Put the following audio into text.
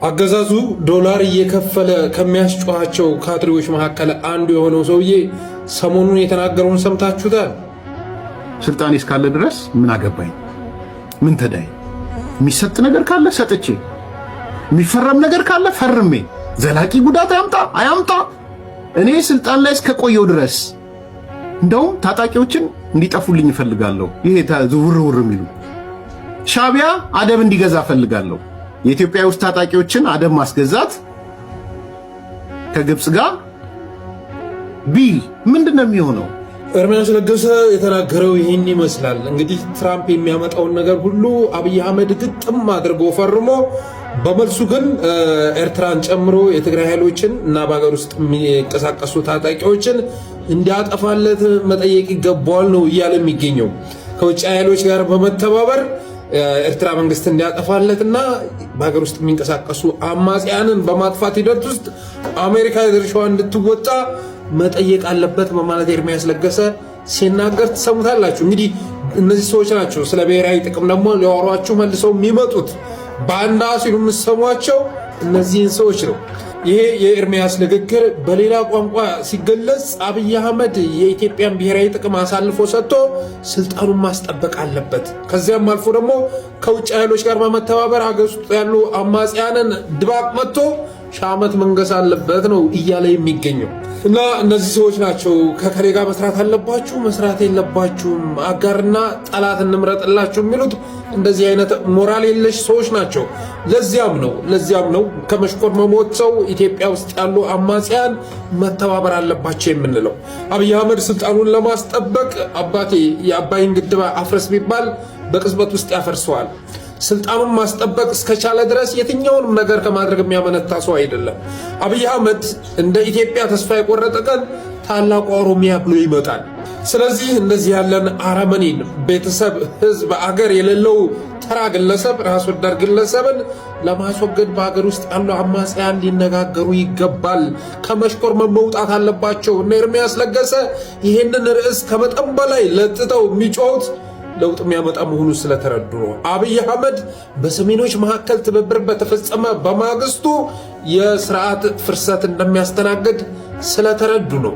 አገዛዙ ዶላር እየከፈለ ከሚያስጨዋቸው ካድሬዎች መካከል አንዱ የሆነው ሰውዬ ሰሞኑን የተናገረውን ሰምታችሁታል። ስልጣኔ እስካለ ድረስ ምን አገባኝ? ምን ተዳይ? የሚሰጥ ነገር ካለ ሰጥቼ፣ የሚፈረም ነገር ካለ ፈርሜ፣ ዘላቂ ጉዳት አያምጣ እኔ ስልጣን ላይ እስከቆየው ድረስ እንደውም ታጣቂዎችን እንዲጠፉልኝ እፈልጋለሁ። ይሄ ዝውውር የሚሉ ሻቢያ አደብ እንዲገዛ እፈልጋለሁ። የኢትዮጵያ ውስጥ ታጣቂዎችን አደብ ማስገዛት ከግብጽ ጋር ቢል ምንድነው የሚሆነው? ኤርሚያስ ለገሰ የተናገረው ይህን ይመስላል። እንግዲህ ትራምፕ የሚያመጣውን ነገር ሁሉ አብይ አህመድ ግጥም አድርጎ ፈርሞ በመልሱ ግን ኤርትራን ጨምሮ የትግራይ ኃይሎችን እና በሀገር ውስጥ የሚንቀሳቀሱ ታጣቂዎችን እንዲያጠፋለት መጠየቅ ይገባዋል ነው እያለ የሚገኘው። ከውጭ ኃይሎች ጋር በመተባበር ኤርትራ መንግስት እንዲያጠፋለትና በሀገር ውስጥ የሚንቀሳቀሱ አማጽያንን በማጥፋት ሂደት ውስጥ አሜሪካ የድርሻዋን እንድትወጣ መጠየቅ አለበት በማለት ኤርሚያስ ለገሰ ሲናገር ትሰሙታላችሁ። እንግዲህ እነዚህ ሰዎች ናቸው ስለ ብሔራዊ ጥቅም ደግሞ ሊያወሯችሁ መልሰው የሚመጡት። ባንዳ ሲሉ የምትሰሟቸው እነዚህን ሰዎች ነው። ይሄ የኤርሚያስ ንግግር በሌላ ቋንቋ ሲገለጽ አብይ አህመድ የኢትዮጵያን ብሔራዊ ጥቅም አሳልፎ ሰጥቶ ስልጣኑን ማስጠበቅ አለበት። ከዚያም አልፎ ደግሞ ከውጭ ኃይሎች ጋር በመተባበር ሀገር ውስጥ ያሉ አማጽያንን ድባቅ መጥቶ ሺህ ዓመት መንገስ አለበት ነው እያለ የሚገኘው። እና እነዚህ ሰዎች ናቸው ከከሌ ጋር መስራት አለባችሁ፣ መስራት የለባችሁም፣ አጋርና ጠላት እንምረጥላችሁ የሚሉት እንደዚህ አይነት ሞራል የለሽ ሰዎች ናቸው። ለዚያም ነው ከመሽኮር መሞት ሰው ኢትዮጵያ ውስጥ ያሉ አማጽያን መተባበር አለባቸው የምንለው። አብይ አህመድ ስልጣኑን ለማስጠበቅ አባቴ የአባይን ግድብ አፍርስ ቢባል በቅጽበት ውስጥ ያፈርሰዋል። ስልጣኑን ማስጠበቅ እስከቻለ ድረስ የትኛውንም ነገር ከማድረግ የሚያመነታ ሰው አይደለም። አብይ አህመድ እንደ ኢትዮጵያ ተስፋ የቆረጠ ቀን ታላቁ ኦሮሚያ ብሎ ይመጣል። ስለዚህ እንደዚህ ያለን አረመኔን ቤተሰብ፣ ህዝብ፣ አገር የሌለው ተራ ግለሰብ፣ ራስ ወዳድ ግለሰብን ለማስወገድ በሀገር ውስጥ ያሉ አማጽያን ሊነጋገሩ ይገባል። ከመሽኮር መውጣት አለባቸው። እነ ኤርሚያስ ለገሰ ይህንን ርዕስ ከመጠን በላይ ለጥጠው የሚጮሁት ለውጥ የሚያመጣ መሆኑ ስለተረዱ ነው። አብይ አህመድ በሰሜኖች መካከል ትብብር በተፈጸመ በማግስቱ የስርዓት ፍርሰት እንደሚያስተናግድ ስለተረዱ ነው።